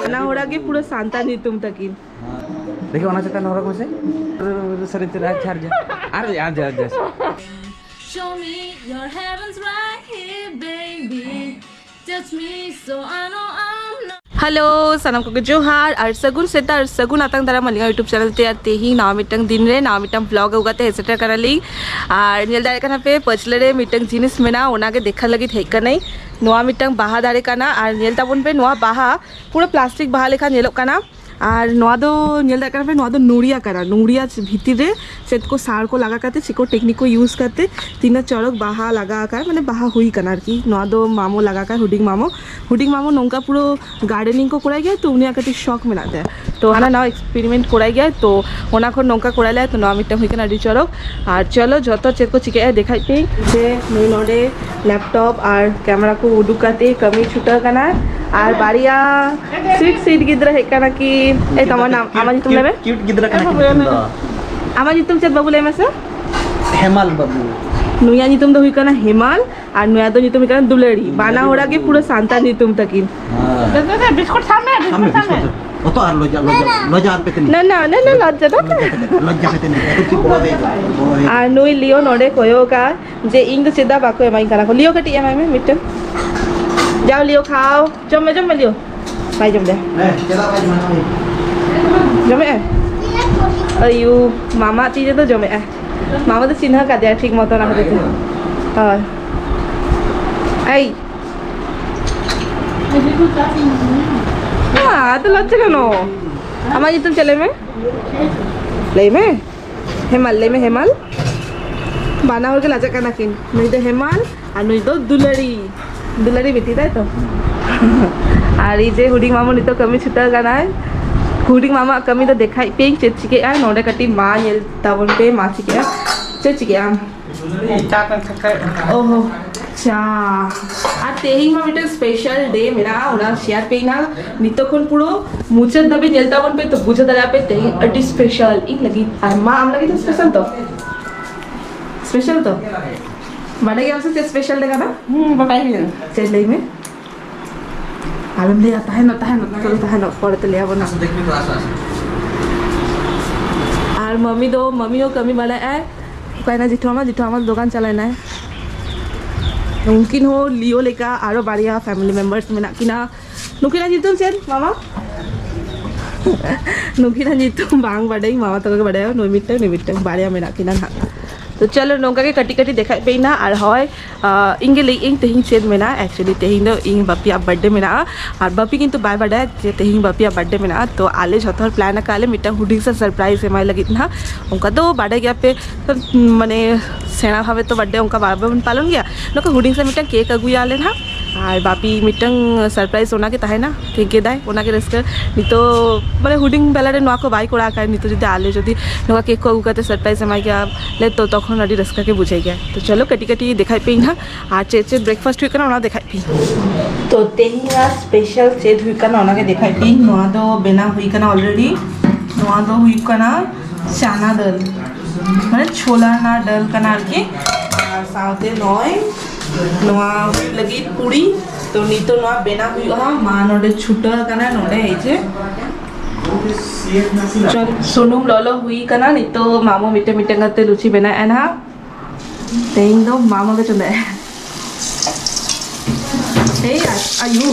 ना हो रहा पूरा शांता नहीं तुम तकिन देखो होना चाहता नौरा को से सर तेरा चार्ज अरे आ जा जा Show me your heavens right here, baby. Touch me so I know I'm not. Hello सनम को जोहार और सगुन सेता और सगुन आतंग दारा मलिंगा यूट्यूब चैनल ते आते ही नाव मिटंग दिन रे नाव मिटंग ब्लॉग उगाते हेसेटर करली और नेल दारे कना पे पछले रे मिटंग जिनिस मेना ओना के देखा लगी थे कनै नोआ मिटंग बाहा दारे कना और नेल ताबन पे नोआ बाहा पूरा प्लास्टिक बाहा लेखा नेलो कना और नोआ दो नेल दारे कना पे नोआ दो नूरिया कना नूरिया भीतर रे सेत को सार को लगा करते सिको टेक्निक को यूज करते तीन चौड़क बाहा लगा कर माने बाहा हुई कना की नोआ दो मामो लगा कर हुडिंग मामो नौका पूरा गार्डनिंग को कराई गया तो उन्हें कटी शौक में नाते तो हाना ना एक्सपेरिमेंट कराई गया तो ओना को नौका कराले तो नवा मिटम हुई अड़ी चौड़क और चलो जो चेक को चिके देखाई पे जे नई नोडे लैपटॉप और कैमरा को उडुक करते कमी छुटा कना और बारिया स्वीट गिद्रा है कना की ए तमन नाम आमा जी तुम लेबे क्यूट गिद्रा कना आमा जी तुम चेक बाबू ले में से हेमल बाबू नुया नितुम दो हुई कना हेमल और नुया दो नितुम कना दुलेड़ी बाना होड़ा के पूरा शांता नितुम तकिन दे बिस्कुट सामने ओ तो लजा पे तनी ना ना ना ना लज्जा तो लज्जा पे तनी तो बोला दे आ नुई लियो नोडे कोयो का जे इंग तो सीधा बाको एमाई कना को लियो कटी एमाई में मिटन जाओ लियो खाओ जम में लियो भाई जम दे चला भाई जमे अयू मामा चीज़ तो जमे मामा तो चिन्ह का दिया ठीक मत ना देते और आई हाँ तो लज्जा कनो हमारी तुम चले में ले में हेमल बाना हो के लज्जा करना किन नहीं तो हेमल और नहीं तो दुलड़ी बेटी था तो और ये हुडिंग मामो नहीं तो कमी छुटा करना है हुडिंग मामा कमी तो देखा पे चेक चिके नोडे कटी माँ नेल तबन पे माँ चिके चेक चिके ओहो चा আর তেহিং মামিটা স্পেশাল ডে মেরা ওনা শেয়ার পেই না নিতক্ষণ পুরো মুচের দবে নেলতাবন पे तो बुझे दरा पे तेहिं अटी स्पेशल इन लगी और माँ आम लगी तो स्पेशल तो बड़े क्या से स्पेशल देगा ना बताइए चल ले में आलम ले आता है ना पड़ते ले अब ना और मम्मी हो कमी वाला है कहना जिठो हमारा दुकान चलाना है मुमकिन हो लियो लेका आरो बारिया फैमिली मेंबर्स में ना कि ना नुकिना जीतुम चेन मामा नुकिना जीतुम बांग बड़े मामा तो बड़े हो नोमिटंग बारिया में ना कि ना तो चलो नौका के कटी देखा पे ना और हय इंगे ले इंग तेहिं चेद में ना एक्चुअली तेहिं दो इंग बापिया बर्थडे में ना और बापी किंतु बाय बाडा जे तेहिं बापिया बर्थडे में ना तो आले जथर प्लान काले मिटा हुडिंग से सरप्राइज एमाय लगी ना उनका तो बाडा गया पे माने सेना भावे तो बर्थडे उनका बाबन पालन गया नौका हुडिंग से मिटा केक अगुया आले ना और बापी मिटंग सरप्राइज ओना के ताहे ना केक के दाय ओना के रस्कर नितो माने हुडिंग बेलारे नोआ को बाय कोड़ा का नितो जदि आले जदि नोका केक को अगुकाते सरप्राइज एमाय गया ले तो तखन अडी रस्का के बुझाई गया तो चलो कटी देखाई पे ना और चेत ब्रेकफास्ट हुई ना देखाई पे तो तेहिंगा स्पेशल चेत हुई ना के देखाई पे नोआ दो बेना हुई ना ऑलरेडी नोआ दो हुई ना चाना दल माने छोला ना दल कना के और साथे नय नोआ लगी पूरी तो नी तो नोआ बेना हुई मा नोडे छुटा कना नोडे है चल सुनुम ललो हुई कना नी तो मामो मिटे करते लुची बेना एना तेहिं दो मामा के चंदा है ए आयु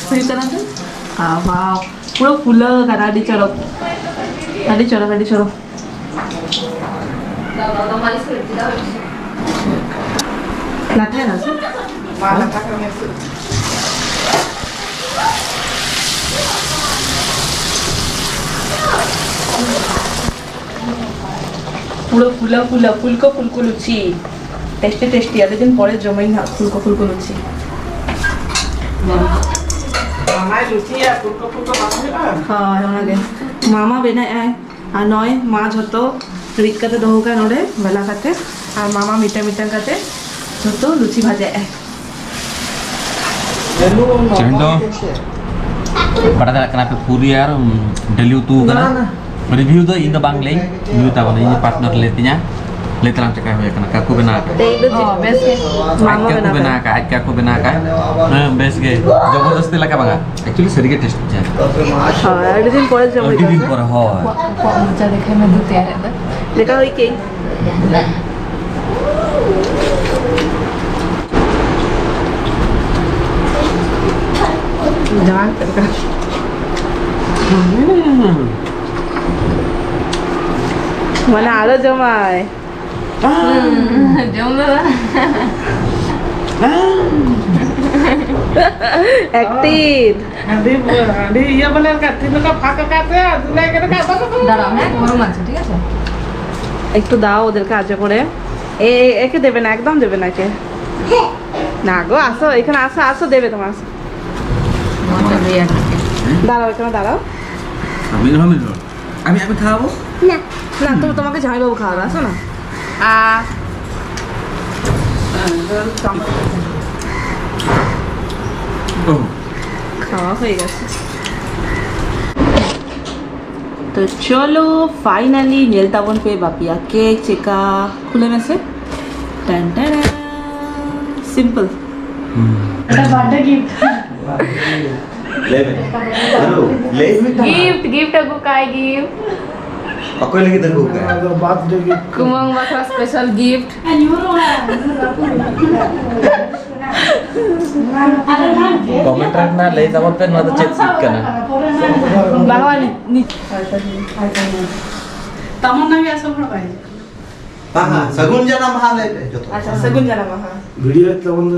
हुई कना तो हाँ वाह पूरा फुला कना दी चलो लाता है ना सर पूरा फुलको लुची टेस्टी आधे दिन परे जमाई ना फुलको लुची हाँ मामा बेना है और नय माँ जो रिक करते दो का नोडे बेला करते और मामा मीठा करते जो लुची भाजे है pada kenapa puri यार डेली तू करना रिव्यू दो इन द बांग्ले रिव्यू ता बने partner लेते nya Literal cakap ya kena kaku benar. Teh itu Oh, best ke? mama Kaku bena. benar kah? Kaku benar kah? Best ke. Jabardasti laka banga. Actually sedikit taste aja. हाँ एक दिन पहले जब Di din pora hoy. Kok mucha dekhe mein dudh yaar hai. देखा हुई cake जान करका mana ada jomai Jom lo. active dia benar kan itu kan pakai kata nilai kata kata দাঁড়াও হ্যাঁ গরম আছে ঠিক আছে একটু দাও ওদেরকে আজে করে একে দেবে না একদম দেবে না একে না গো আসো এখানে আসো আসো দেবে তোমার আসো। মজা দিয়ে আছে দাঁড়াও এখানে দাঁড়াও Ami খাবো না তুমি তোমাকে জামাইবাবু খাওয়াবে আসো না খাওয়া হয়ে গেছে तो चलो फाइनली नेलतावन पे बापिया केक चेका खुले में से टन टन simple gift gift aku kai gift Aku lagi tunggu kan. kumang bakal special gift Komentar na lay tawon pen mata chat sik kana. बाबा नी taman lagi asal berapa ini सगुन जना महाल है जो तो अच्छा सगुन जाना वहाँ वीडियो तो बंद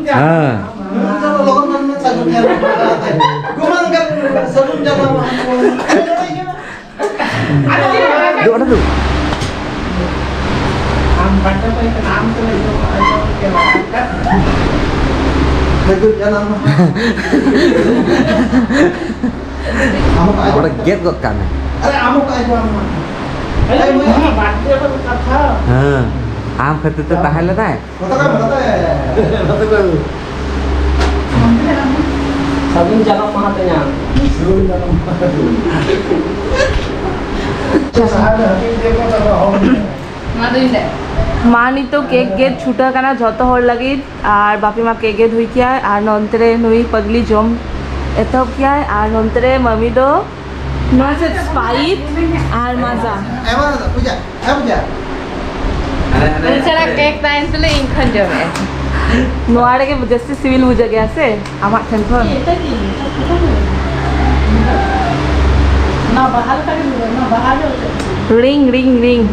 हाँ. Duk ada tu. am baca apa itu am tuh itu सगुन जना Ada get kok kan. अरे आमो का जो आम eh mana baca apa kata हाँ. आम खाते तो ताहे लेता है. बताता है sabun jalan mahatnya सगुन जना मानी तो केक गेट छूटा काना झत हर लगी और बापी माँ केक गेट हुई क्या और नंतरे नुई पगली जम एतब क्या और नंतरे मम्मी दो नॉट से स्पाइट और मजा एमा पूजा है पूजा cara cake time tu le ingkhan jome नोआरे के जैसे सिविल बुझा गया से आमा टेंशन ना बाहर का ना बाहर रिंग रिंग रिंग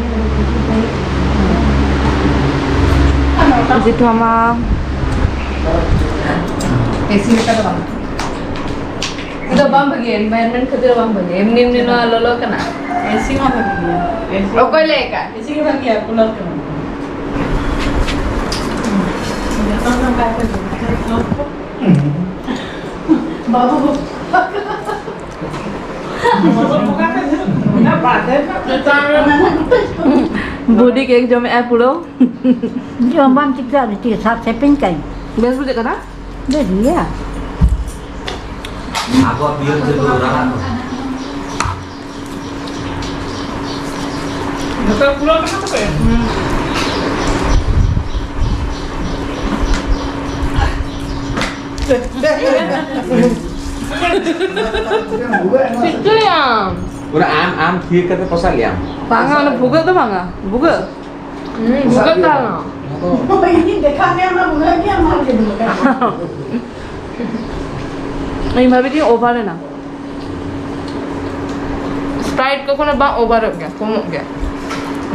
जितु आमा AC kita bang itu bang bagi environment khatir bang bagi emni emni no lolo kana ऐसी मत लगी ऐसी okoi leka ऐसी के बाकी है कूलर के बाबू ना बात है बॉडी केक जमे ए पुरो Jombang kita ada tiga saat saya pingkai. Base बुझे कना Dah dia. Aku biar dulu orang. मतलब कूलर कहाँ से पे itu yang Udah am khir kata pasal ya. भांगा ना भुगा तो भांगा भुगा bukan tahu ini देखा गया ना बुरा क्या मार के दूँगा नहीं भाभी जी ओवर है ना sprite কখনো বা ওভার হয়ে গেছে কম হয়ে গেছে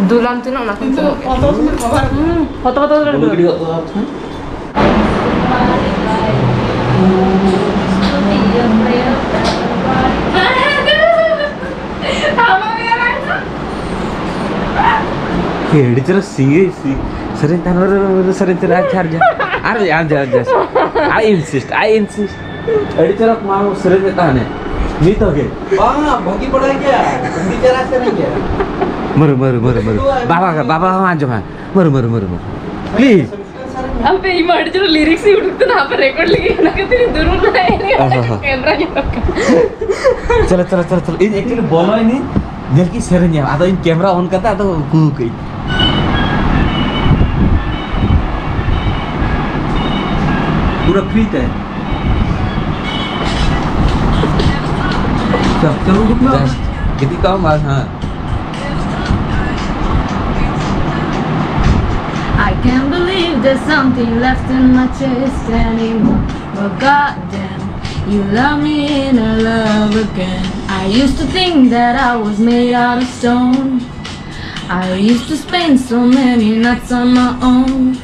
দুলাম তিন না কম হয়ে গেছে foto से कवर কত কত করে Kamu gede kok. Hei, cara sih sering tanur sering cara charge. I insist. Edi cara mau sering tahan. नहीं तो के Bang, bagi pada क्या? Bicara sekarang क्या? मरु मरु मरु मरु बाबा वहाँ जो है मरु मरु मरु मरु प्लीज अबे ಈ ಮಾಡಿದ್ರು ಲಿರಿಕ್ಸ್ ಹುಡುಕ್ತಾನೆ ಆ ರೆಕಾರ್ಡ್ ಲಿಗೆ ಏನಕತ್ತೀನಿ ದೂರ कैमरा चलो चलो चलो चलो इन एक्चुअली बोलो ही नहीं जल की सेरेंगे आधा इन कैमरा ऑन करता तो कूक पूरा फ्री है चलो जस्ट कितनी कम बात हाँ I can't believe there's something left in my chest anymore. But goddamn, you love me and I love again. I used to think that I was made out of stone. I used to spend so many nights on my own.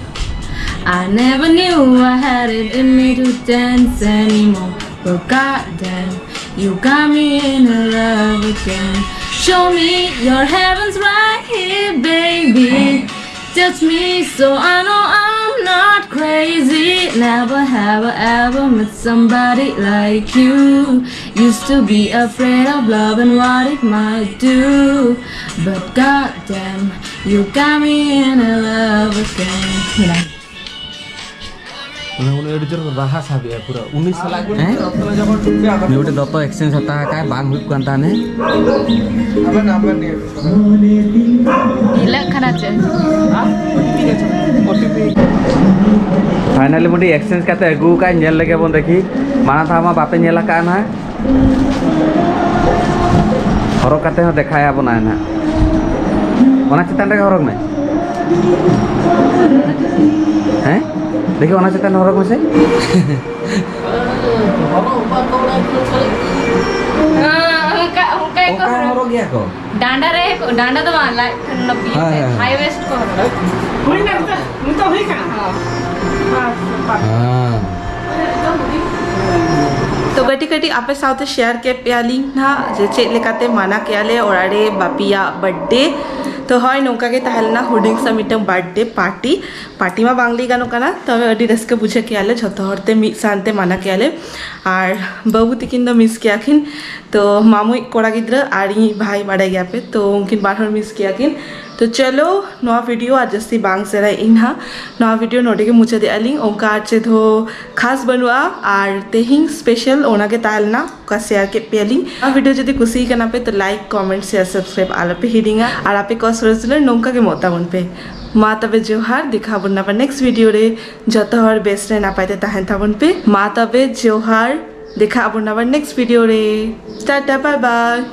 I never knew I had it in me to dance anymore. But goddamn, you got me in love again. Show me your heavens right here, baby. Touch me so I know I'm not crazy. Never have I ever met somebody like you. Used to be afraid of love and what it might do. But goddamn, you got me in love again. You know. उन्हें editor रहा साहब है पूरा 19 साल हैं ये उठे दत्तो exchange होता है काय बांग हुई कंता ने Apa number ni? Gila kan aja. Finally मुझे एक्सचेंज करते हैं गु का इंजन लगे बोल देखी माना था हमारा बातें नेला का ना हरोक करते हैं दिखाया बोना है ना मना चितान रे हरोक में हैं देखिए ओना चितान हरोक में से ओका हरोक गया को डांडा रहे डांडा तो मान ला नब्बे हाँ, हाँ। हाई वेस्ट को हुई ना तो हुई का हां तो कटी कटी आपे साथ शेयर के प्याली ना जे चेक लेकाते माना केले ओराडे बापिया बर्थडे तो हय नौका के तहलना हुडिंग समिटम बर्थडे पार्टी में बांगली गानो कना तबे अडी रस्के बुझे केले झतो हरते मी शांते माना केले और बाबू तिकिन द मिस कियाखिन तो मामू कोड़ा गिद्र आरी भाई बड़े गया पे तो उनकिन बाहर मिस कियाखिन तो चलो नवा वीडियो आज जस्ती बांग से रहा इन्हा नवा वीडियो नोटे के मुझे दे अलिंग ओका अच्छे धो खास बनवा और तेहिंग स्पेशल ओना के तालना का शेयर के पेलिंग आ वीडियो जदी कुसी करना पे तो लाइक कमेंट शेयर सब्सक्राइब आला पे हिडिंगा और आपे कस रसले नोंका के मोता बन पे मा तबे जोहार दिखा बुनना पर नेक्स्ट वीडियो रे जतो हर बेस्ट रे ना पाइते ताहन थाबन पे मा तबे जोहार दिखा बुनना पर नेक्स्ट वीडियो रे टाटा बाय बाय